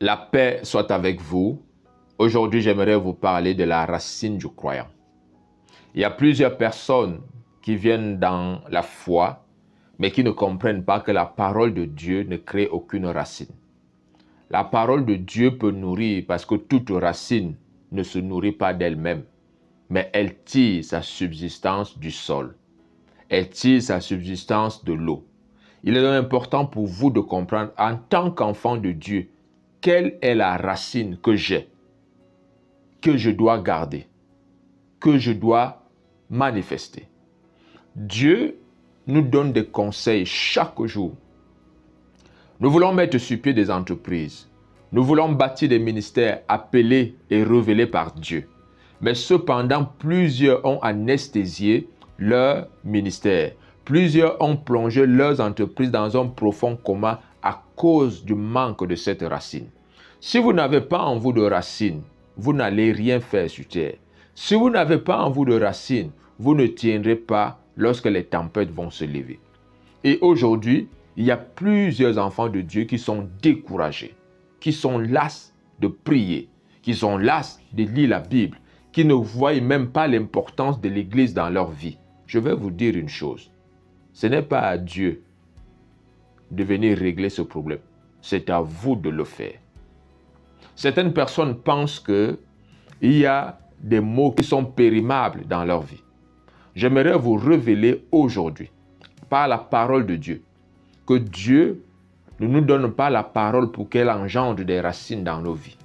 La paix soit avec vous. Aujourd'hui, j'aimerais vous parler de la racine du croyant. Il y a plusieurs personnes qui viennent dans la foi, mais qui ne comprennent pas que la parole de Dieu ne crée aucune racine. La parole de Dieu peut nourrir parce que toute racine ne se nourrit pas d'elle-même, mais elle tire sa subsistance du sol. Elle tire sa subsistance de l'eau. Il est donc important pour vous de comprendre en tant qu'enfant de Dieu, quelle est la racine que j'ai, que je dois garder, que je dois manifester. Dieu nous donne des conseils chaque jour. Nous voulons mettre sur pied des entreprises. Nous voulons bâtir des ministères appelés et révélés par Dieu. Mais cependant, plusieurs ont anesthésié leur ministère. Plusieurs ont plongé leurs entreprises dans un profond coma à cause du manque de cette racine. Si vous n'avez pas en vous de racine, vous n'allez rien faire sur terre. Si vous n'avez pas en vous de racine, vous ne tiendrez pas lorsque les tempêtes vont se lever. Et aujourd'hui, il y a plusieurs enfants de Dieu qui sont découragés, qui sont las de prier, qui sont las de lire la Bible, qui ne voient même pas l'importance de l'Église dans leur vie. Je vais vous dire une chose. Ce n'est pas à Dieu de venir régler ce problème. C'est à vous de le faire. Certaines personnes pensent qu'il y a des mots qui sont périmables dans leur vie. J'aimerais vous révéler aujourd'hui, par la parole de Dieu, que Dieu ne nous donne pas la parole pour qu'elle engendre des racines dans nos vies.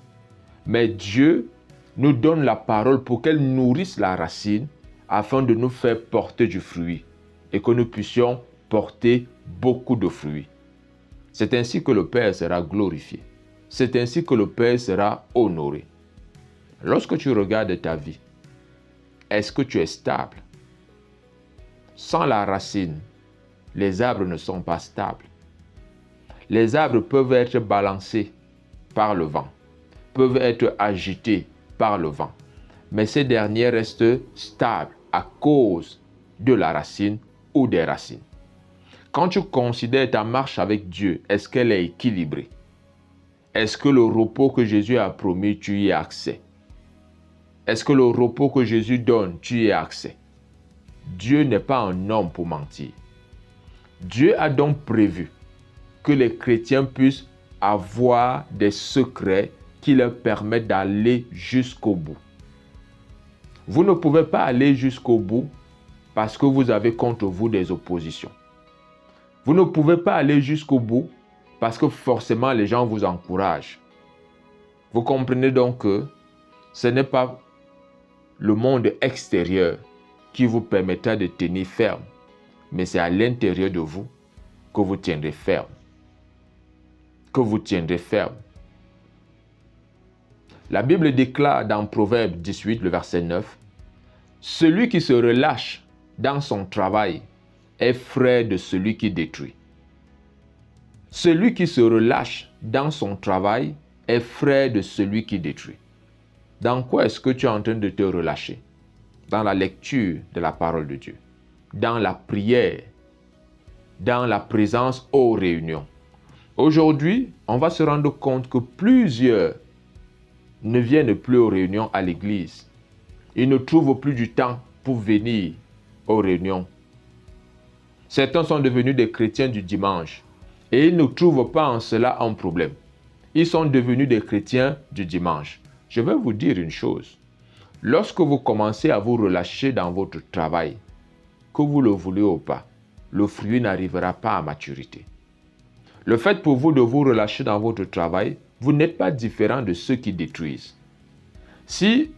Mais Dieu nous donne la parole pour qu'elle nourrisse la racine afin de nous faire porter du fruit et que nous puissions porter beaucoup de fruits. C'est ainsi que le Père sera glorifié. C'est ainsi que le Père sera honoré. Lorsque tu regardes ta vie, est-ce que tu es stable? Sans la racine, les arbres ne sont pas stables. Les arbres peuvent être balancés par le vent, peuvent être agités par le vent, mais ces derniers restent stables à cause de la racine ou des racines. Quand tu considères ta marche avec Dieu, est-ce qu'elle est équilibrée? Est-ce que le repos que Jésus a promis, tu y as accès? Est-ce que le repos que Jésus donne, tu y as accès? Dieu n'est pas un homme pour mentir. Dieu a donc prévu que les chrétiens puissent avoir des secrets qui leur permettent d'aller jusqu'au bout. Vous ne pouvez pas aller jusqu'au bout parce que vous avez contre vous des oppositions. Vous ne pouvez pas aller jusqu'au bout parce que forcément les gens vous encouragent. Vous comprenez donc que ce n'est pas le monde extérieur qui vous permettra de tenir ferme, mais c'est à l'intérieur de vous que vous tiendrez ferme. Que vous tiendrez ferme. La Bible déclare dans Proverbe 18, le verset 9, « Celui qui se relâche dans son travail est frère de celui qui détruit. » Celui qui se relâche dans son travail est frère de celui qui détruit. Dans quoi est-ce que tu es en train de te relâcher? Dans la lecture de la parole de Dieu, dans la prière, dans la présence aux réunions. Aujourd'hui, on va se rendre compte que plusieurs ne viennent plus aux réunions à l'église. Ils ne trouvent plus du temps pour venir aux réunions. Certains sont devenus des chrétiens du dimanche et ils ne trouvent pas en cela un problème. Ils sont devenus des chrétiens du dimanche. Je vais vous dire une chose. Lorsque vous commencez à vous relâcher dans votre travail, que vous le voulez ou pas, le fruit n'arrivera pas à maturité. Le fait pour vous de vous relâcher dans votre travail, vous n'êtes pas différent de ceux qui détruisent. Si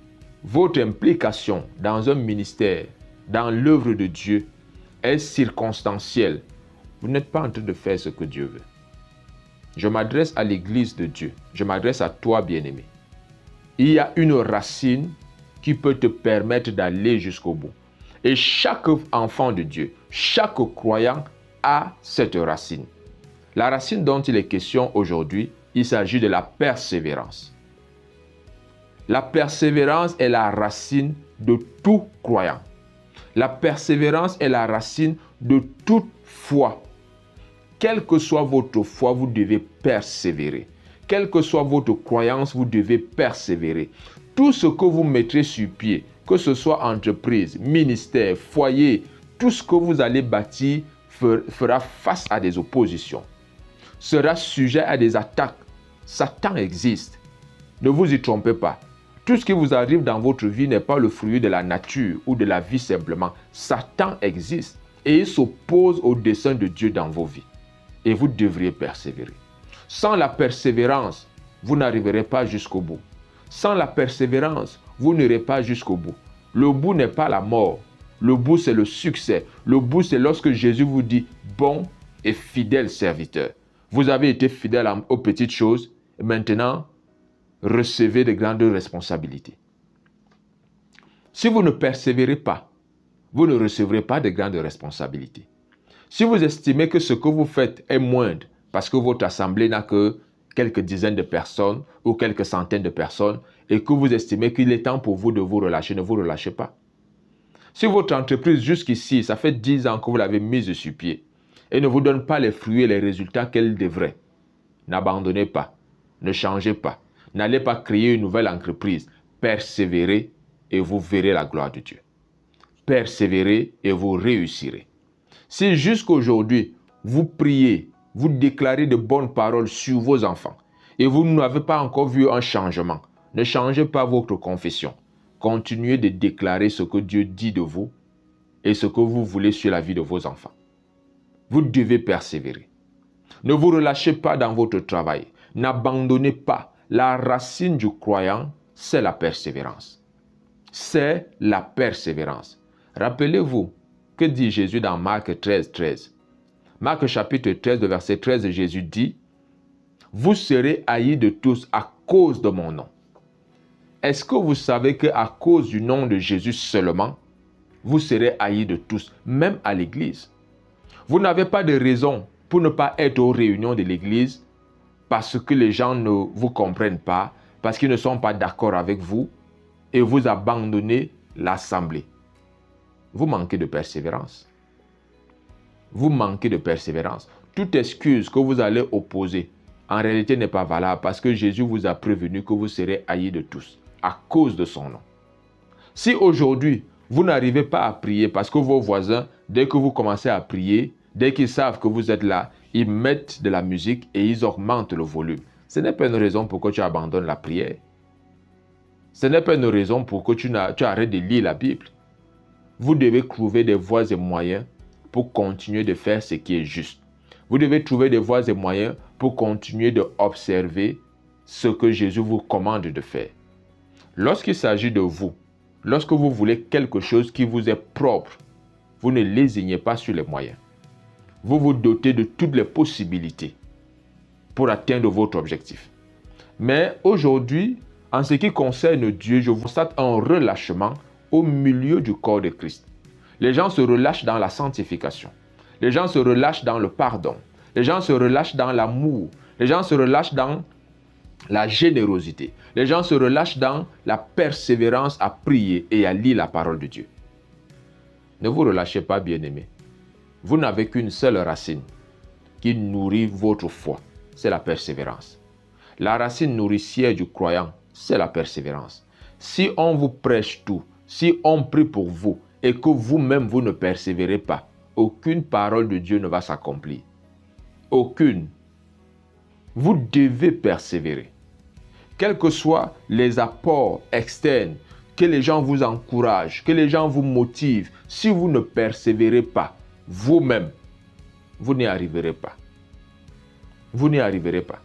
votre implication dans un ministère, dans l'œuvre de Dieu, est circonstancielle, vous n'êtes pas en train de faire ce que Dieu veut. Je m'adresse à l'Église de Dieu. Je m'adresse à toi, bien-aimé. Il y a une racine qui peut te permettre d'aller jusqu'au bout. Et chaque enfant de Dieu, chaque croyant a cette racine. La racine dont il est question aujourd'hui, il s'agit de la persévérance. La persévérance est la racine de tout croyant. La persévérance est la racine de toute foi. Quelle que soit votre foi, vous devez persévérer. quelle que soit votre croyance, vous devez persévérer. Tout ce que vous mettrez sur pied, que ce soit entreprise, ministère, foyer, tout ce que vous allez bâtir fera face à des oppositions, sera sujet à des attaques. Satan existe. Ne vous y trompez pas. Tout ce qui vous arrive dans votre vie n'est pas le fruit de la nature ou de la vie simplement. Satan existe et il s'oppose au dessein de Dieu dans vos vies. Et vous devriez persévérer. Sans la persévérance, vous n'arriverez pas jusqu'au bout. Sans la persévérance, vous n'irez pas jusqu'au bout. Le bout n'est pas la mort. Le bout, c'est le succès. Le bout, c'est lorsque Jésus vous dit « bon et fidèle serviteur ». Vous avez été fidèle aux petites choses. Et maintenant, recevez de grandes responsabilités. Si vous ne persévérez pas, vous ne recevrez pas de grandes responsabilités. Si vous estimez que ce que vous faites est moindre parce que votre assemblée n'a que quelques dizaines de personnes ou quelques centaines de personnes et que vous estimez qu'il est temps pour vous de vous relâcher, ne vous relâchez pas. Si votre entreprise jusqu'ici, ça fait 10 ans que vous l'avez mise sur pied et ne vous donne pas les fruits et les résultats qu'elle devrait, n'abandonnez pas, ne changez pas, n'allez pas créer une nouvelle entreprise. Persévérez et vous verrez la gloire de Dieu. Persévérez et vous réussirez. Si jusqu'aujourd'hui, vous priez, vous déclarez de bonnes paroles sur vos enfants et vous n'avez pas encore vu un changement, ne changez pas votre confession. Continuez de déclarer ce que Dieu dit de vous et ce que vous voulez sur la vie de vos enfants. Vous devez persévérer. Ne vous relâchez pas dans votre travail. N'abandonnez pas. La racine du croyant, c'est la persévérance. C'est la persévérance. Rappelez-vous, que dit Jésus dans Marc 13, 13? Marc chapitre 13, verset 13, Jésus dit « Vous serez haïs de tous à cause de mon nom. » Est-ce que vous savez qu'à cause du nom de Jésus seulement, vous serez haïs de tous, même à l'église? Vous n'avez pas de raison pour ne pas être aux réunions de l'église parce que les gens ne vous comprennent pas, parce qu'ils ne sont pas d'accord avec vous et vous abandonnez l'assemblée. Vous manquez de persévérance. Vous manquez de persévérance. Toute excuse que vous allez opposer, en réalité n'est pas valable parce que Jésus vous a prévenu que vous serez haïs de tous à cause de son nom. Si aujourd'hui, vous n'arrivez pas à prier parce que vos voisins, dès que vous commencez à prier, dès qu'ils savent que vous êtes là, ils mettent de la musique et ils augmentent le volume. Ce n'est pas une raison pour que tu abandonnes la prière. Ce n'est pas une raison pour que tu arrêtes de lire la Bible. Vous devez trouver des voies et moyens pour continuer de faire ce qui est juste. Vous devez trouver des voies et moyens pour continuer d'observer ce que Jésus vous commande de faire. Lorsqu'il s'agit de vous, lorsque vous voulez quelque chose qui vous est propre, vous ne lésignez pas sur les moyens. Vous vous dotez de toutes les possibilités pour atteindre votre objectif. Mais aujourd'hui, en ce qui concerne Dieu, je constate un relâchement au milieu du corps de Christ. Les gens se relâchent dans la sanctification. Les gens se relâchent dans le pardon. Les gens se relâchent dans l'amour. Les gens se relâchent dans la générosité. Les gens se relâchent dans la persévérance à prier et à lire la parole de Dieu. Ne vous relâchez pas, bien-aimés. Vous n'avez qu'une seule racine qui nourrit votre foi, c'est la persévérance. La racine nourricière du croyant, c'est la persévérance. Si on vous prêche tout, si on prie pour vous et que vous-même vous ne persévérez pas, aucune parole de Dieu ne va s'accomplir. Aucune. Vous devez persévérer. Quels que soient les apports externes, que les gens vous encouragent, que les gens vous motivent, si vous ne persévérez pas, vous-même, vous n'y arriverez pas. Vous n'y arriverez pas.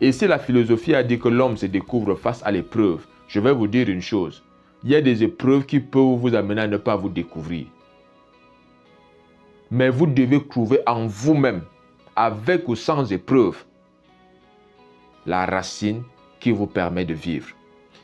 Et si la philosophie a dit que l'homme se découvre face à l'épreuve, je vais vous dire une chose. Il y a des épreuves qui peuvent vous amener à ne pas vous découvrir. Mais vous devez trouver en vous-même, avec ou sans épreuve, la racine qui vous permet de vivre,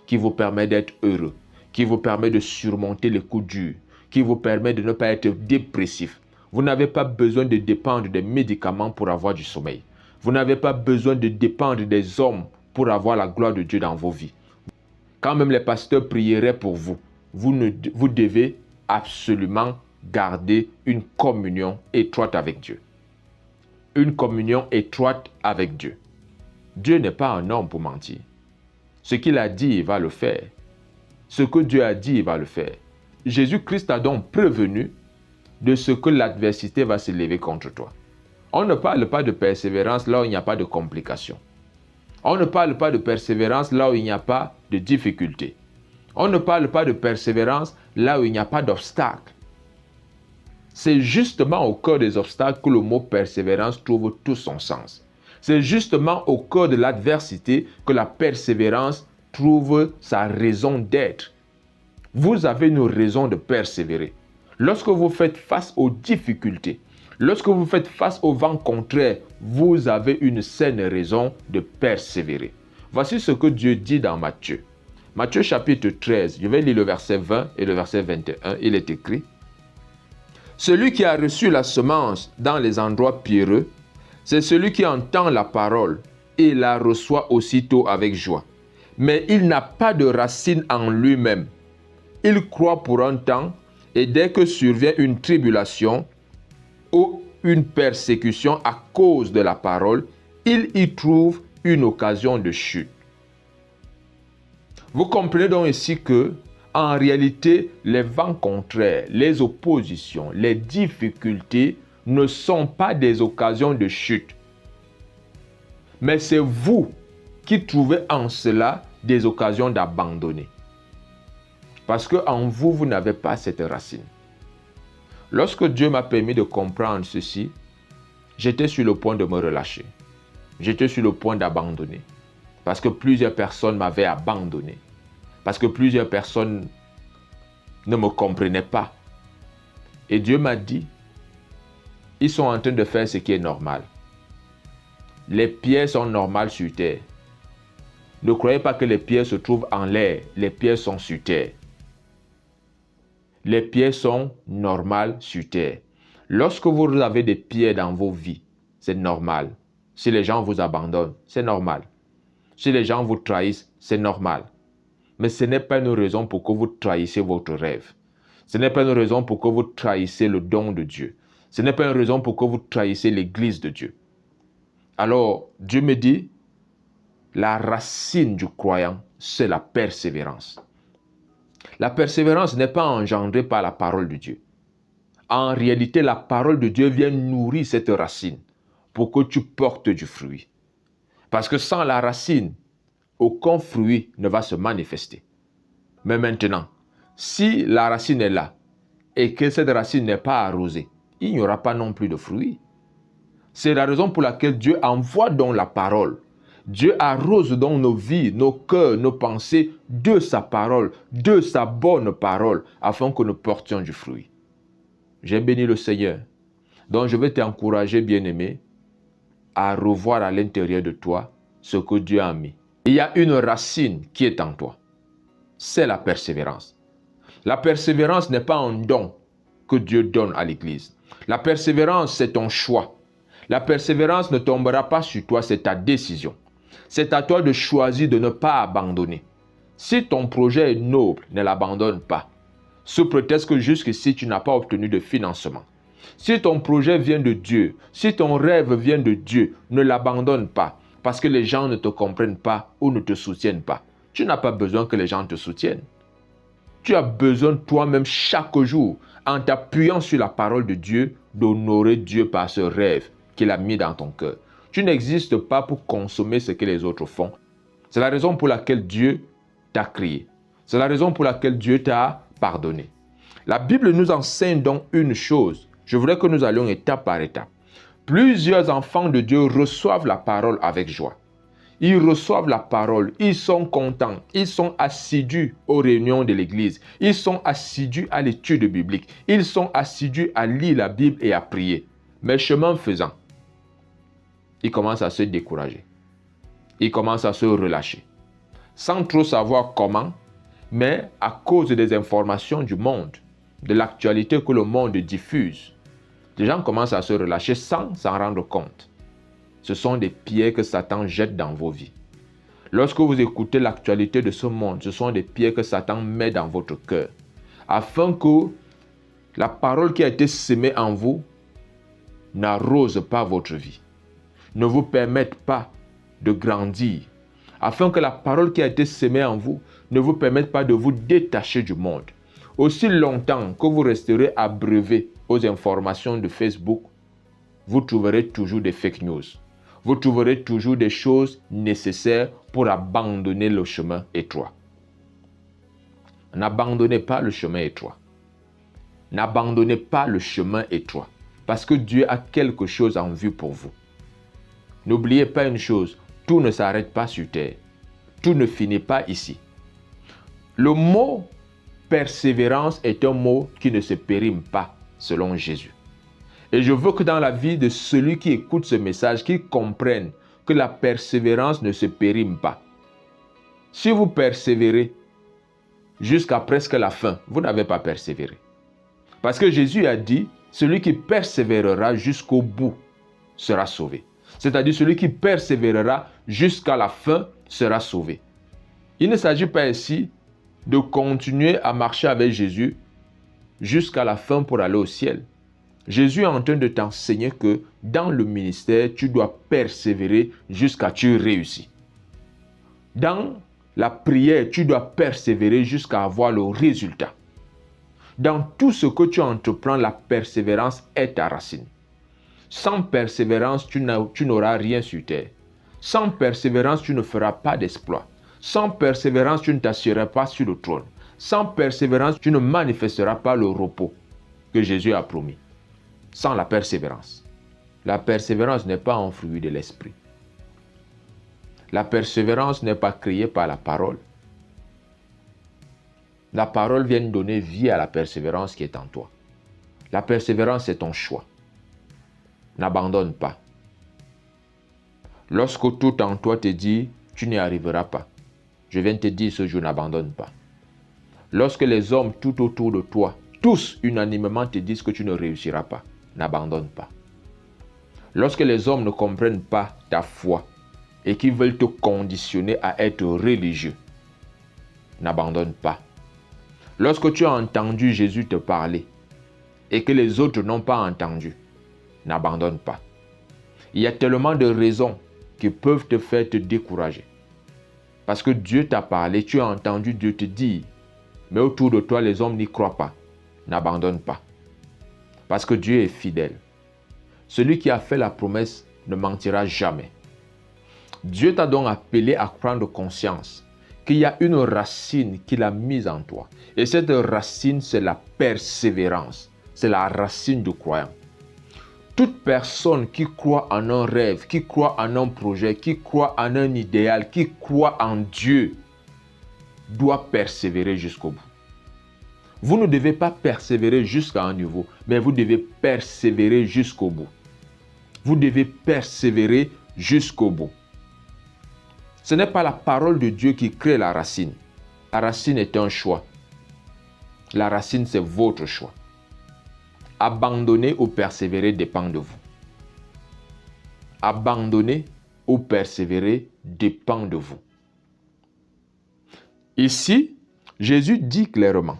qui vous permet d'être heureux, qui vous permet de surmonter les coups durs, qui vous permet de ne pas être dépressif. Vous n'avez pas besoin de dépendre des médicaments pour avoir du sommeil. Vous n'avez pas besoin de dépendre des hommes pour avoir la gloire de Dieu dans vos vies. Quand même les pasteurs prieraient pour vous, vous devez absolument garder une communion étroite avec Dieu. Une communion étroite avec Dieu. Dieu n'est pas un homme pour mentir. Ce qu'il a dit, il va le faire. Ce que Dieu a dit, il va le faire. Jésus-Christ a donc prévenu de ce que l'adversité va se lever contre toi. On ne parle pas de persévérance là où il n'y a pas de complications. On ne parle pas de persévérance là où il n'y a pas de difficultés. On ne parle pas de persévérance là où il n'y a pas d'obstacle. C'est justement au cœur des obstacles que le mot persévérance trouve tout son sens. C'est justement au cœur de l'adversité que la persévérance trouve sa raison d'être. Vous avez une raison de persévérer. Lorsque vous faites face aux difficultés, lorsque vous faites face au vent contraire, vous avez une saine raison de persévérer. Voici ce que Dieu dit dans Matthieu. Matthieu chapitre 13, je vais lire le verset 20 et le verset 21. Il est écrit: Celui qui a reçu la semence dans les endroits pierreux, c'est celui qui entend la parole et la reçoit aussitôt avec joie. Mais il n'a pas de racine en lui-même. Il croit pour un temps, et dès que survient une tribulation ou une persécution à cause de la parole, il y trouve une occasion de chute. Vous comprenez donc ici que, en réalité, les vents contraires, les oppositions, les difficultés ne sont pas des occasions de chute. Mais c'est vous qui trouvez en cela des occasions d'abandonner. Parce qu'en vous, vous n'avez pas cette racine. Lorsque Dieu m'a permis de comprendre ceci, j'étais sur le point de me relâcher. J'étais sur le point d'abandonner. Parce que plusieurs personnes m'avaient abandonné. Parce que plusieurs personnes ne me comprenaient pas. Et Dieu m'a dit, ils sont en train de faire ce qui est normal. Les pierres sont normales sur terre. Ne croyez pas que les pierres se trouvent en l'air. Les pierres sont sur terre. Les pierres sont normales sur terre. Lorsque vous avez des pierres dans vos vies, c'est normal. Si les gens vous abandonnent, c'est normal. Si les gens vous trahissent, c'est normal. Mais ce n'est pas une raison pour que vous trahissez votre rêve. Ce n'est pas une raison pour que vous trahissez le don de Dieu. Ce n'est pas une raison pour que vous trahissez l'église de Dieu. Alors, Dieu me dit, la racine du croyant, c'est la persévérance. La persévérance n'est pas engendrée par la parole de Dieu. En réalité, la parole de Dieu vient nourrir cette racine pour que tu portes du fruit. Parce que sans la racine, aucun fruit ne va se manifester. Mais maintenant, si la racine est là et que cette racine n'est pas arrosée, il n'y aura pas non plus de fruits. C'est la raison pour laquelle Dieu envoie donc la parole. Dieu arrose donc nos vies, nos cœurs, nos pensées de sa parole, de sa bonne parole, afin que nous portions du fruit. J'ai béni le Seigneur. Donc je vais t'encourager, bien-aimé, à revoir à l'intérieur de toi ce que Dieu a mis. Il y a une racine qui est en toi. C'est la persévérance. La persévérance n'est pas un don que Dieu donne à l'Église. La persévérance, c'est ton choix. La persévérance ne tombera pas sur toi, c'est ta décision. C'est à toi de choisir de ne pas abandonner. Si ton projet est noble, ne l'abandonne pas. Sous prétexte que jusqu'ici, tu n'as pas obtenu de financement. Si ton projet vient de Dieu, si ton rêve vient de Dieu, ne l'abandonne pas. Parce que les gens ne te comprennent pas ou ne te soutiennent pas. Tu n'as pas besoin que les gens te soutiennent. Tu as besoin toi-même chaque jour, en t'appuyant sur la parole de Dieu, d'honorer Dieu par ce rêve qu'il a mis dans ton cœur. Tu n'existes pas pour consommer ce que les autres font. C'est la raison pour laquelle Dieu t'a créé. C'est la raison pour laquelle Dieu t'a pardonné. La Bible nous enseigne donc une chose. Je voudrais que nous allions étape par étape. Plusieurs enfants de Dieu reçoivent la parole avec joie. Ils reçoivent la parole, ils sont contents, ils sont assidus aux réunions de l'église, ils sont assidus à l'étude biblique, ils sont assidus à lire la Bible et à prier. Mais chemin faisant, ils commencent à se décourager. Ils commencent à se relâcher. Sans trop savoir comment, mais à cause des informations du monde, de l'actualité que le monde diffuse, les gens commencent à se relâcher sans s'en rendre compte. Ce sont des pierres que Satan jette dans vos vies. Lorsque vous écoutez l'actualité de ce monde, ce sont des pierres que Satan met dans votre cœur, afin que la parole qui a été sémée en vous n'arrose pas votre vie, ne vous permette pas de grandir, afin que la parole qui a été sémée en vous ne vous permette pas de vous détacher du monde. Aussi longtemps que vous resterez abreuvé aux informations de Facebook, vous trouverez toujours des fake news. Vous trouverez toujours des choses nécessaires pour abandonner le chemin étroit. N'abandonnez pas le chemin étroit. N'abandonnez pas le chemin étroit, parce que Dieu a quelque chose en vue pour vous. N'oubliez pas une chose, tout ne s'arrête pas sur terre. Tout ne finit pas ici. Le mot persévérance est un mot qui ne se périme pas, selon Jésus. Et je veux que dans la vie de celui qui écoute ce message, qu'il comprenne que la persévérance ne se périme pas. Si vous persévérez jusqu'à presque la fin, vous n'avez pas persévéré. Parce que Jésus a dit, celui qui persévérera jusqu'au bout sera sauvé. C'est-à-dire celui qui persévérera jusqu'à la fin sera sauvé. Il ne s'agit pas ici de continuer à marcher avec Jésus jusqu'à la fin pour aller au ciel. Jésus est en train de t'enseigner que dans le ministère, tu dois persévérer jusqu'à ce que tu réussis. Dans la prière, tu dois persévérer jusqu'à avoir le résultat. Dans tout ce que tu entreprends, la persévérance est ta racine. Sans persévérance, tu n'auras rien sur terre. Sans persévérance, tu ne feras pas d'exploit. Sans persévérance, tu ne t'assiéras pas sur le trône. Sans persévérance, tu ne manifesteras pas le repos que Jésus a promis. Sans la persévérance. La persévérance n'est pas un fruit de l'esprit. La persévérance n'est pas créée par la parole. La parole vient donner vie à la persévérance qui est en toi. La persévérance est ton choix. N'abandonne pas. Lorsque tout en toi te dit, tu n'y arriveras pas, je viens te dire ce jour, n'abandonne pas. Lorsque les hommes tout autour de toi, tous unanimement te disent que tu ne réussiras pas, n'abandonne pas. Lorsque les hommes ne comprennent pas ta foi et qu'ils veulent te conditionner à être religieux, n'abandonne pas. Lorsque tu as entendu Jésus te parler et que les autres n'ont pas entendu, n'abandonne pas. Il y a tellement de raisons qui peuvent te faire te décourager. Parce que Dieu t'a parlé, tu as entendu Dieu te dire, mais autour de toi, les hommes n'y croient pas. N'abandonne pas. Parce que Dieu est fidèle. Celui qui a fait la promesse ne mentira jamais. Dieu t'a donc appelé à prendre conscience qu'il y a une racine qu'il a mise en toi. Et cette racine, c'est la persévérance. C'est la racine du croyant. Toute personne qui croit en un rêve, qui croit en un projet, qui croit en un idéal, qui croit en Dieu, doit persévérer jusqu'au bout. Vous ne devez pas persévérer jusqu'à un niveau, mais vous devez persévérer jusqu'au bout. Vous devez persévérer jusqu'au bout. Ce n'est pas la parole de Dieu qui crée la racine. La racine est un choix. La racine, c'est votre choix. Abandonner ou persévérer dépend de vous. Abandonner ou persévérer dépend de vous. Ici, Jésus dit clairement,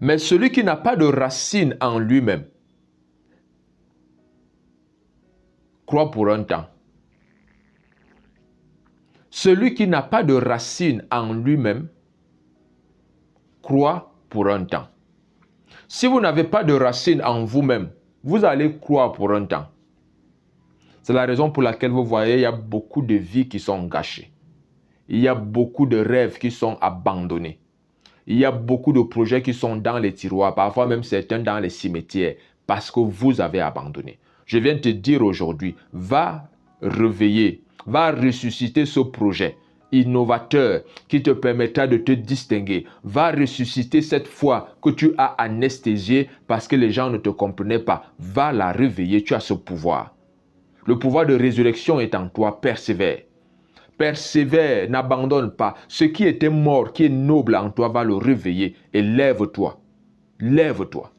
mais celui qui n'a pas de racine en lui-même croit pour un temps. Celui qui n'a pas de racine en lui-même croit pour un temps. Si vous n'avez pas de racine en vous-même, vous allez croire pour un temps. C'est la raison pour laquelle vous voyez, il y a beaucoup de vies qui sont gâchées. Il y a beaucoup de rêves qui sont abandonnés. Il y a beaucoup de projets qui sont dans les tiroirs, parfois même certains dans les cimetières, parce que vous avez abandonné. Je viens te dire aujourd'hui, va réveiller, va ressusciter ce projet innovateur qui te permettra de te distinguer. Va ressusciter cette foi que tu as anesthésiée parce que les gens ne te comprenaient pas. Va la réveiller, tu as ce pouvoir. Le pouvoir de résurrection est en toi, persévère. Persévère, n'abandonne pas. Ce qui était mort, qui est noble en toi, va le réveiller et lève-toi. Lève-toi.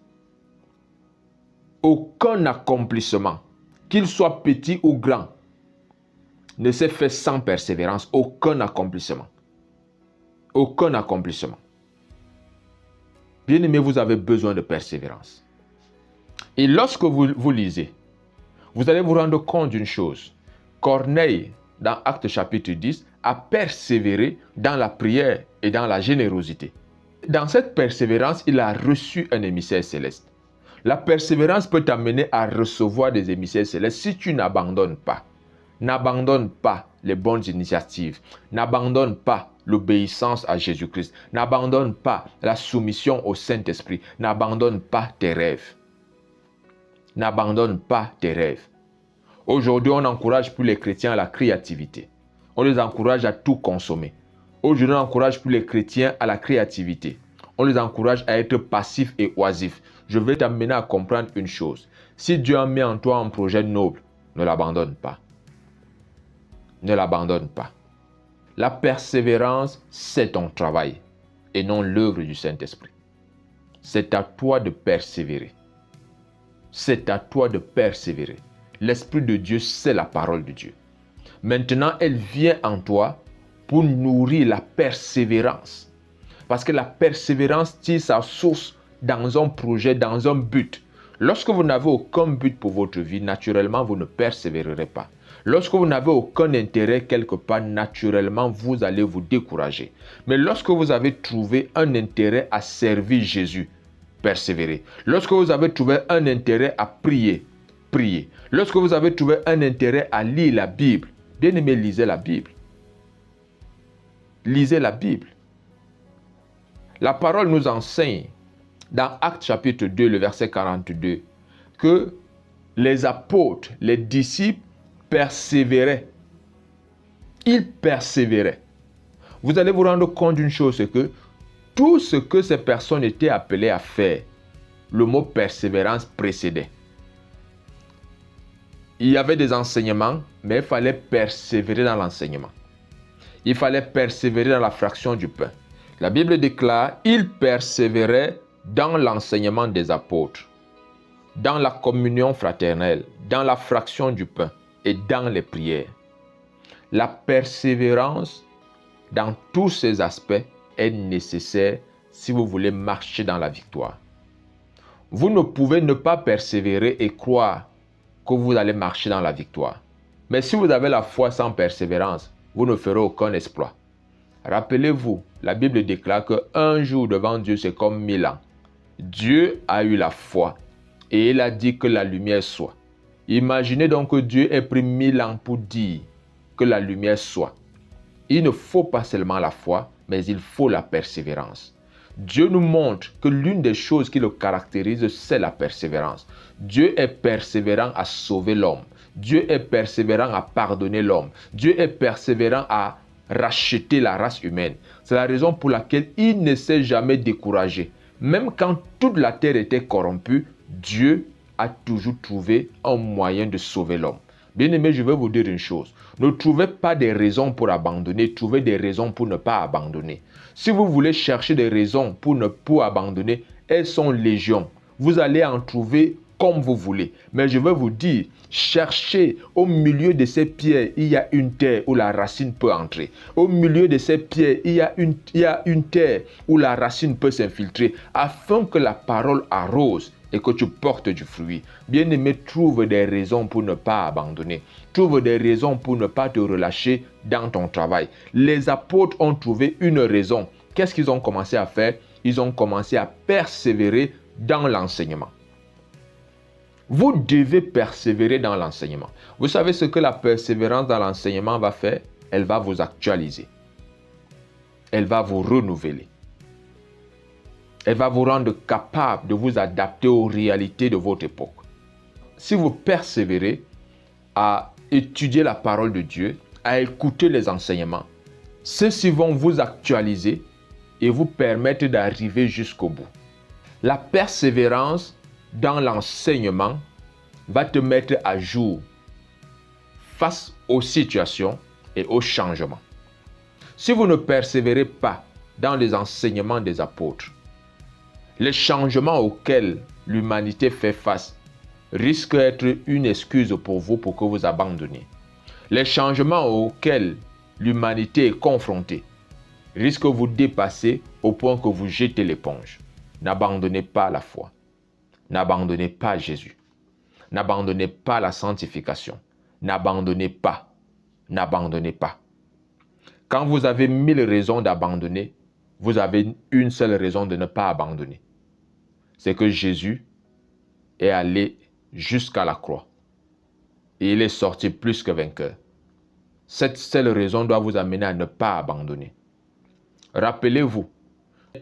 Aucun accomplissement, qu'il soit petit ou grand, ne s'est fait sans persévérance. Aucun accomplissement. Aucun accomplissement. Bien-aimés, vous avez besoin de persévérance. Et lorsque vous lisez, vous allez vous rendre compte d'une chose. Corneille, dans Actes chapitre 10, a persévéré dans la prière et dans la générosité. Dans cette persévérance, il a reçu un émissaire céleste. La persévérance peut t'amener à recevoir des émissaires célestes si tu n'abandonnes pas. N'abandonne pas les bonnes initiatives. N'abandonne pas l'obéissance à Jésus-Christ. N'abandonne pas la soumission au Saint-Esprit. N'abandonne pas tes rêves. N'abandonne pas tes rêves. Aujourd'hui, on n'encourage plus les chrétiens à la créativité. On les encourage à tout consommer. Aujourd'hui, on n'encourage plus les chrétiens à la créativité. On les encourage à être passifs et oisifs. Je vais t'amener à comprendre une chose. Si Dieu a mis en toi un projet noble, ne l'abandonne pas. Ne l'abandonne pas. La persévérance, c'est ton travail et non l'œuvre du Saint-Esprit. C'est à toi de persévérer. C'est à toi de persévérer. L'Esprit de Dieu, c'est la parole de Dieu. Maintenant, elle vient en toi pour nourrir la persévérance. Parce que la persévérance tire sa source dans un projet, dans un but. Lorsque vous n'avez aucun but pour votre vie, naturellement, vous ne persévérerez pas. Lorsque vous n'avez aucun intérêt quelque part, naturellement, vous allez vous décourager. Mais lorsque vous avez trouvé un intérêt à servir Jésus, persévérez. Lorsque vous avez trouvé un intérêt à prier, priez. Lorsque vous avez trouvé un intérêt à lire la Bible, bien aimé, lisez la Bible. Lisez la Bible. La parole nous enseigne dans Actes chapitre 2, le verset 42, que les apôtres, les disciples persévéraient. Ils persévéraient. Vous allez vous rendre compte d'une chose, c'est que tout ce que ces personnes étaient appelées à faire, le mot persévérance précédait. Il y avait des enseignements, mais il fallait persévérer dans l'enseignement. Il fallait persévérer dans la fraction du pain. La Bible déclare, ils persévéraient dans l'enseignement des apôtres, dans la communion fraternelle, dans la fraction du pain et dans les prières. La persévérance dans tous ces aspects est nécessaire si vous voulez marcher dans la victoire. Vous ne pouvez ne pas persévérer et croire que vous allez marcher dans la victoire. Mais si vous avez la foi sans persévérance, vous ne ferez aucun exploit. Rappelez-vous, la Bible déclare qu'un jour devant Dieu, c'est comme 1000 ans. Dieu a eu la foi et il a dit que la lumière soit. Imaginez donc que Dieu ait pris 1000 ans pour dire que la lumière soit. Il ne faut pas seulement la foi, mais il faut la persévérance. Dieu nous montre que l'une des choses qui le caractérise, c'est la persévérance. Dieu est persévérant à sauver l'homme. Dieu est persévérant à pardonner l'homme. Dieu est persévérant à racheter la race humaine. C'est la raison pour laquelle il ne s'est jamais découragé. Même quand toute la terre était corrompue, Dieu a toujours trouvé un moyen de sauver l'homme. Bien-aimés, je vais vous dire une chose. Ne trouvez pas des raisons pour abandonner, trouvez des raisons pour ne pas abandonner. Si vous voulez chercher des raisons pour abandonner, elles sont légion. Vous allez en trouver comme vous voulez. Mais je vais vous dire, cherchez au milieu de ces pierres, il y a une terre où la racine peut entrer. Au milieu de ces pierres, il y a une terre où la racine peut s'infiltrer afin que la parole arrose et que tu portes du fruit. Bien-aimé, trouve des raisons pour ne pas abandonner. Trouve des raisons pour ne pas te relâcher dans ton travail. Les apôtres ont trouvé une raison. Qu'est-ce qu'ils ont commencé à faire? Ils ont commencé à persévérer dans l'enseignement. Vous devez persévérer dans l'enseignement. Vous savez ce que la persévérance dans l'enseignement va faire? Elle va vous actualiser. Elle va vous renouveler. Elle va vous rendre capable de vous adapter aux réalités de votre époque. Si vous persévérez à étudier la parole de Dieu, à écouter les enseignements, ceux-ci vont vous actualiser et vous permettre d'arriver jusqu'au bout. La persévérance dans l'enseignement va te mettre à jour face aux situations et aux changements. Si vous ne persévérez pas dans les enseignements des apôtres, les changements auxquels l'humanité fait face risquent d'être une excuse pour vous pour que vous abandonniez. Les changements auxquels l'humanité est confrontée risquent de vous dépasser au point que vous jetez l'éponge. N'abandonnez pas la foi. N'abandonnez pas Jésus. N'abandonnez pas la sanctification. N'abandonnez pas. n'abandonnez pas. Quand vous avez 1000 raisons d'abandonner, vous avez une seule raison de ne pas abandonner. C'est que Jésus est allé jusqu'à la croix. Et il est sorti plus que vainqueur. Cette seule raison doit vous amener à ne pas abandonner. Rappelez-vous,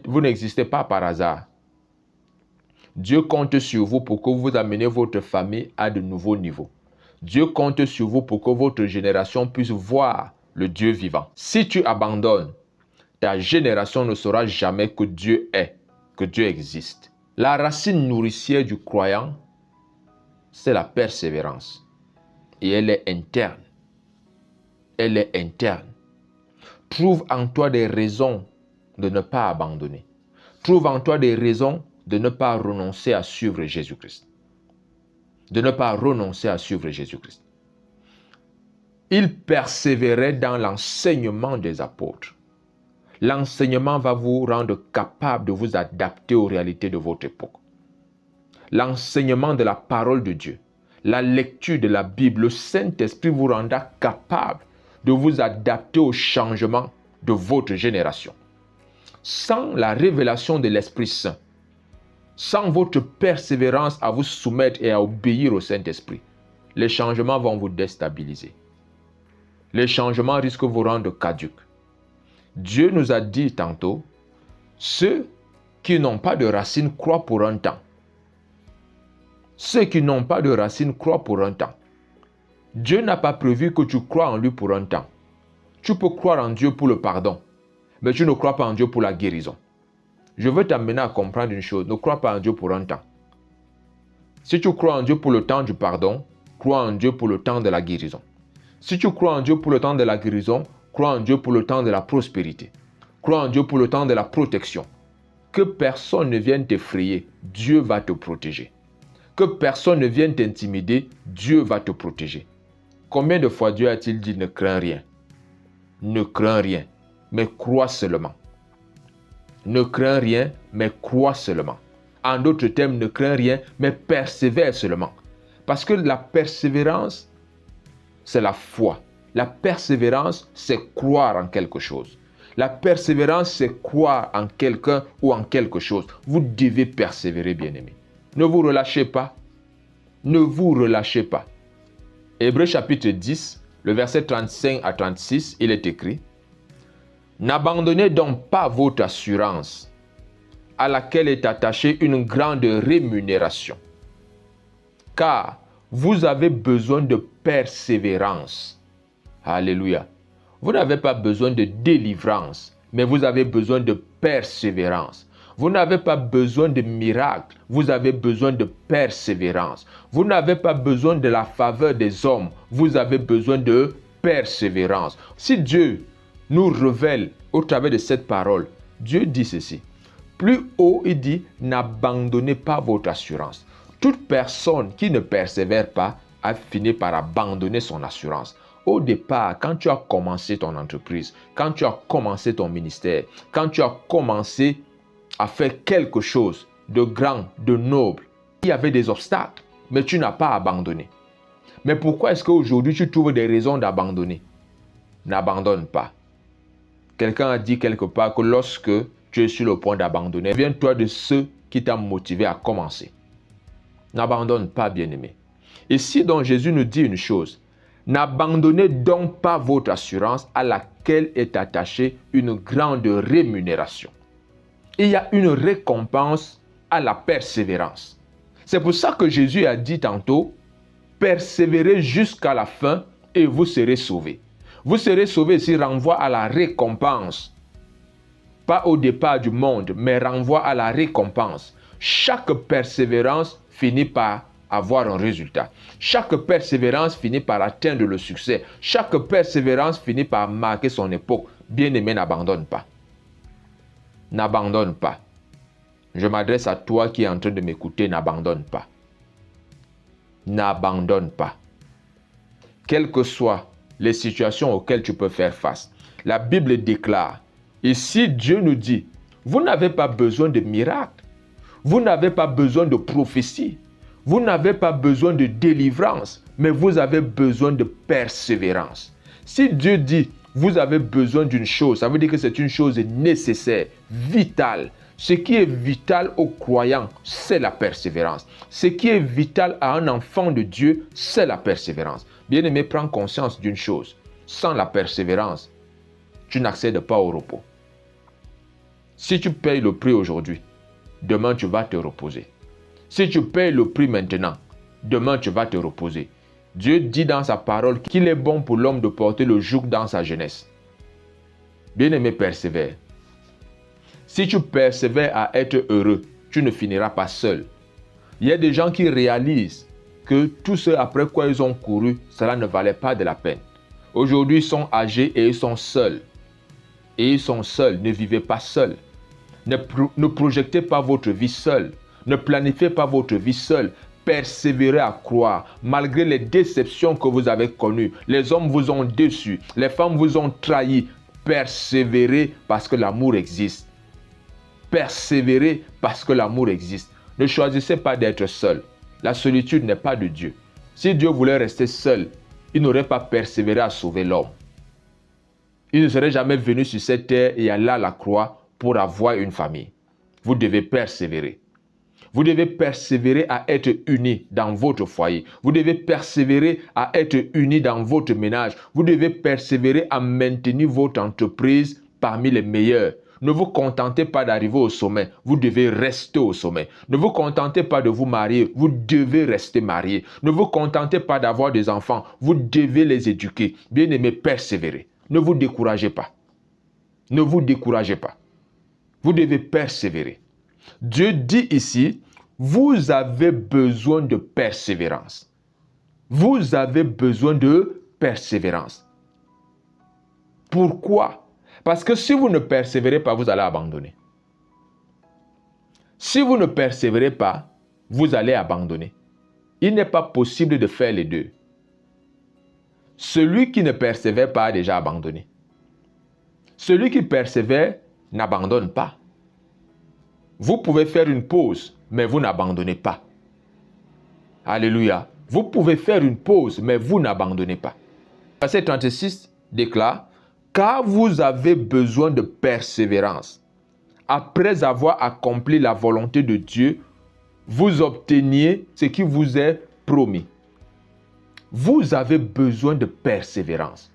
vous n'existez pas par hasard. Dieu compte sur vous pour que vous ameniez votre famille à de nouveaux niveaux. Dieu compte sur vous pour que votre génération puisse voir le Dieu vivant. Si tu abandonnes, ta génération ne saura jamais que Dieu est, que Dieu existe. La racine nourricière du croyant, c'est la persévérance. Et elle est interne. Elle est interne. Trouve en toi des raisons de ne pas abandonner. Trouve en toi des raisons de ne pas renoncer à suivre Jésus-Christ. De ne pas renoncer à suivre Jésus-Christ. Il persévérait dans l'enseignement des apôtres. L'enseignement va vous rendre capable de vous adapter aux réalités de votre époque. L'enseignement de la parole de Dieu, la lecture de la Bible, le Saint-Esprit vous rendra capable de vous adapter aux changements de votre génération. Sans la révélation de l'Esprit Saint, sans votre persévérance à vous soumettre et à obéir au Saint-Esprit, les changements vont vous déstabiliser. Les changements risquent de vous rendre caducs. Dieu nous a dit tantôt, ceux qui n'ont pas de racines croient pour un temps. Ceux qui n'ont pas de racines croient pour un temps. Dieu n'a pas prévu que tu crois en lui pour un temps. Tu peux croire en Dieu pour le pardon, mais tu ne crois pas en Dieu pour la guérison. Je veux t'amener à comprendre une chose, ne crois pas en Dieu pour un temps. Si tu crois en Dieu pour le temps du pardon, crois en Dieu pour le temps de la guérison. Si tu crois en Dieu pour le temps de la guérison, crois en Dieu pour le temps de la prospérité. Crois en Dieu pour le temps de la protection. Que personne ne vienne t'effrayer, Dieu va te protéger. Que personne ne vienne t'intimider, Dieu va te protéger. Combien de fois Dieu a-t-il dit ne crains rien? Ne crains rien, mais crois seulement. Ne crains rien, mais crois seulement. En d'autres termes, ne crains rien, mais persévère seulement. Parce que la persévérance, c'est la foi. La persévérance, c'est croire en quelque chose. La persévérance, c'est croire en quelqu'un ou en quelque chose. Vous devez persévérer, bien-aimés. Ne vous relâchez pas. Ne vous relâchez pas. Hébreux chapitre 10, le verset 35 à 36, il est écrit: n'abandonnez donc pas votre assurance, à laquelle est attachée une grande rémunération. Car vous avez besoin de persévérance. Alléluia. Vous n'avez pas besoin de délivrance, mais vous avez besoin de persévérance. Vous n'avez pas besoin de miracle, vous avez besoin de persévérance. Vous n'avez pas besoin de la faveur des hommes, vous avez besoin de persévérance. Si Dieu nous révèle au travers de cette parole, Dieu dit ceci. Plus haut, il dit, n'abandonnez pas votre assurance. Toute personne qui ne persévère pas a fini par abandonner son assurance. Au départ, quand tu as commencé ton entreprise, quand tu as commencé ton ministère, quand tu as commencé à faire quelque chose de grand, de noble, il y avait des obstacles, mais tu n'as pas abandonné. Mais pourquoi est-ce qu'aujourd'hui tu trouves des raisons d'abandonner? N'abandonne pas. Quelqu'un a dit quelque part que lorsque tu es sur le point d'abandonner, souviens-toi de ceux qui t'ont motivé à commencer. N'abandonne pas, bien-aimé. Ici, donc, Jésus nous dit une chose. N'abandonnez donc pas votre assurance à laquelle est attachée une grande rémunération. Il y a une récompense à la persévérance. C'est pour ça que Jésus a dit tantôt, persévérez jusqu'à la fin et vous serez sauvés. Vous serez sauvés ici renvoie à la récompense. Pas au départ du monde, mais renvoie à la récompense. Chaque persévérance finit par avoir un résultat. Chaque persévérance finit par atteindre le succès. Chaque persévérance finit par marquer son époque. Bien-aimé, n'abandonne pas. N'abandonne pas. Je m'adresse à toi qui es en train de m'écouter, n'abandonne pas. N'abandonne pas. Quelles que soient les situations auxquelles tu peux faire face, la Bible déclare, ici Dieu nous dit, vous n'avez pas besoin de miracles, vous n'avez pas besoin de prophétie, vous n'avez pas besoin de délivrance, mais vous avez besoin de persévérance. Si Dieu dit, vous avez besoin d'une chose, ça veut dire que c'est une chose nécessaire, vitale. Ce qui est vital aux croyants, c'est la persévérance. Ce qui est vital à un enfant de Dieu, c'est la persévérance. Bien-aimé, prends conscience d'une chose. Sans la persévérance, tu n'accèdes pas au repos. Si tu payes le prix aujourd'hui, demain tu vas te reposer. Si tu payes le prix maintenant, demain tu vas te reposer. Dieu dit dans sa parole qu'il est bon pour l'homme de porter le joug dans sa jeunesse. Bien-aimé, persévère. Si tu persévères à être heureux, tu ne finiras pas seul. Il y a des gens qui réalisent que tout ce après quoi ils ont couru, cela ne valait pas de la peine. Aujourd'hui, ils sont âgés et ils sont seuls. Et ils sont seuls, ne vivez pas seuls. Ne projetez pas votre vie seul. Ne planifiez pas votre vie seul. Persévérez à croire, malgré les déceptions que vous avez connues. Les hommes vous ont déçus, les femmes vous ont trahi. Persévérez parce que l'amour existe. Persévérez parce que l'amour existe. Ne choisissez pas d'être seul. La solitude n'est pas de Dieu. Si Dieu voulait rester seul, il n'aurait pas persévéré à sauver l'homme. Il ne serait jamais venu sur cette terre et aller à la croix pour avoir une famille. Vous devez persévérer. Vous devez persévérer à être unis dans votre foyer. Vous devez persévérer à être unis dans votre ménage. Vous devez persévérer à maintenir votre entreprise parmi les meilleurs. Ne vous contentez pas d'arriver au sommet. Vous devez rester au sommet. Ne vous contentez pas de vous marier. Vous devez rester marié. Ne vous contentez pas d'avoir des enfants. Vous devez les éduquer. Bien-aimés, persévérez. Ne vous découragez pas. Ne vous découragez pas. Vous devez persévérer. Dieu dit ici, vous avez besoin de persévérance. Vous avez besoin de persévérance. Pourquoi? Parce que si vous ne persévérez pas, vous allez abandonner. Si vous ne persévérez pas, vous allez abandonner. Il n'est pas possible de faire les deux. Celui qui ne persévère pas a déjà abandonné. Celui qui persévère n'abandonne pas. Vous pouvez faire une pause, mais vous n'abandonnez pas. Alléluia. Vous pouvez faire une pause, mais vous n'abandonnez pas. Verset 36 déclare, « Car vous avez besoin de persévérance. Après avoir accompli la volonté de Dieu, vous obteniez ce qui vous est promis. » Vous avez besoin de persévérance.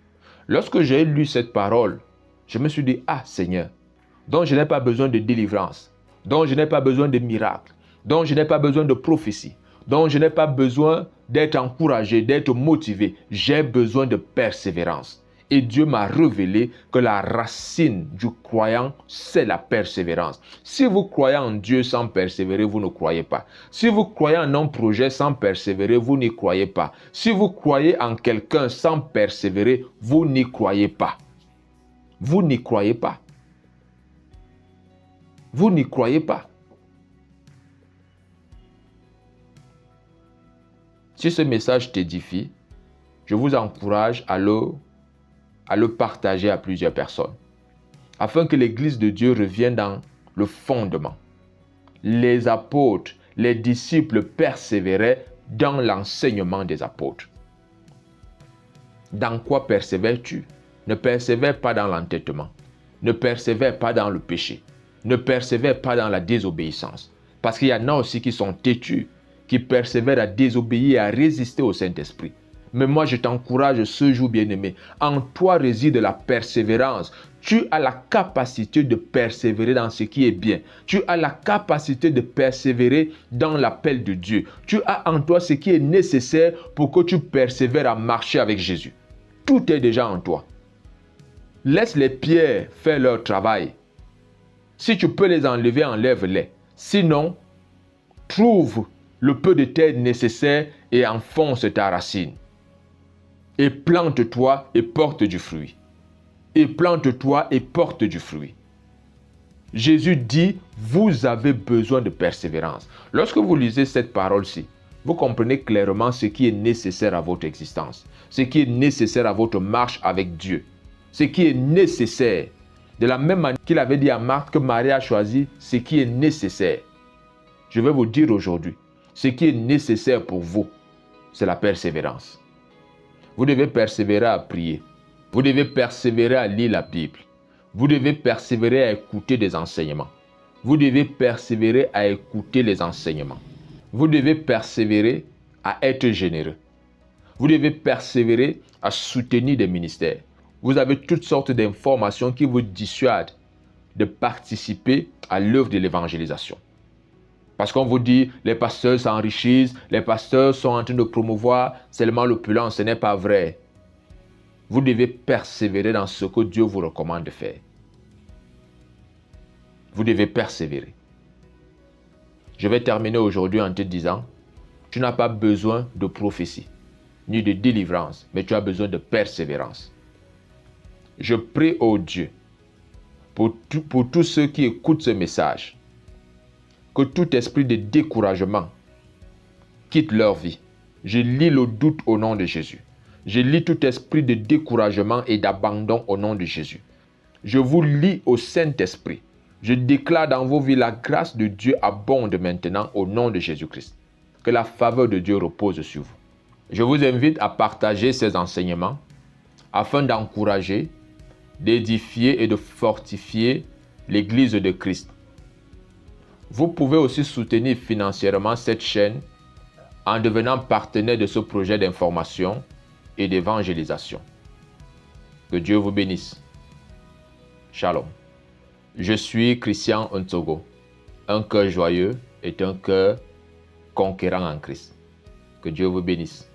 Lorsque j'ai lu cette parole, je me suis dit, « Ah Seigneur, donc je n'ai pas besoin de délivrance. Donc je n'ai pas besoin de miracles, donc je n'ai pas besoin de prophétie, donc je n'ai pas besoin d'être encouragé, d'être motivé. J'ai besoin de persévérance. » Et Dieu m'a révélé que la racine du croyant, c'est la persévérance. Si vous croyez en Dieu sans persévérer, vous ne croyez pas. Si vous croyez en un projet sans persévérer, vous n'y croyez pas. Si vous croyez en quelqu'un sans persévérer, vous n'y croyez pas. Vous n'y croyez pas. Vous n'y croyez pas. Si ce message t'édifie, je vous encourage à le partager à plusieurs personnes, afin que l'Église de Dieu revienne dans le fondement. Les apôtres, les disciples persévéraient dans l'enseignement des apôtres. Dans quoi persévères-tu? Ne persévère pas dans l'entêtement. Ne persévère pas dans le péché. Ne persévère pas dans la désobéissance. Parce qu'il y en a aussi qui sont têtus, qui persévèrent à désobéir et à résister au Saint-Esprit. Mais moi, je t'encourage ce jour, bien-aimé. En toi réside la persévérance. Tu as la capacité de persévérer dans ce qui est bien. Tu as la capacité de persévérer dans l'appel de Dieu. Tu as en toi ce qui est nécessaire pour que tu persévères à marcher avec Jésus. Tout est déjà en toi. Laisse les pierres faire leur travail. Si tu peux les enlever, enlève-les. Sinon, trouve le peu de terre nécessaire et enfonce ta racine. Et plante-toi et porte du fruit. Et plante-toi et porte du fruit. Jésus dit, vous avez besoin de persévérance. Lorsque vous lisez cette parole-ci, vous comprenez clairement ce qui est nécessaire à votre existence. Ce qui est nécessaire à votre marche avec Dieu. Ce qui est nécessaire. De la même manière qu'il avait dit à Marthe que Marie a choisi ce qui est nécessaire. Je vais vous dire aujourd'hui, ce qui est nécessaire pour vous, c'est la persévérance. Vous devez persévérer à prier. Vous devez persévérer à lire la Bible. Vous devez persévérer à écouter des enseignements. Vous devez persévérer à écouter les enseignements. Vous devez persévérer à être généreux. Vous devez persévérer à soutenir des ministères. Vous avez toutes sortes d'informations qui vous dissuadent de participer à l'œuvre de l'évangélisation. Parce qu'on vous dit, les pasteurs s'enrichissent, les pasteurs sont en train de promouvoir seulement l'opulence. Ce n'est pas vrai. Vous devez persévérer dans ce que Dieu vous recommande de faire. Vous devez persévérer. Je vais terminer aujourd'hui en te disant, tu n'as pas besoin de prophétie, ni de délivrance, mais tu as besoin de persévérance. Je prie au Dieu pour tous ceux qui écoutent ce message, que tout esprit de découragement quitte leur vie. Je lis le doute au nom de Jésus. Je lis tout esprit de découragement et d'abandon au nom de Jésus. Je vous lis au Saint-Esprit. Je déclare dans vos vies la grâce de Dieu abonde maintenant au nom de Jésus-Christ. Que la faveur de Dieu repose sur vous. Je vous invite à partager ces enseignements afin d'encourager, d'édifier et de fortifier l'Église de Christ. Vous pouvez aussi soutenir financièrement cette chaîne en devenant partenaire de ce projet d'information et d'évangélisation. Que Dieu vous bénisse. Shalom. Je suis Christian Ntogo. Un cœur joyeux est un cœur conquérant en Christ. Que Dieu vous bénisse.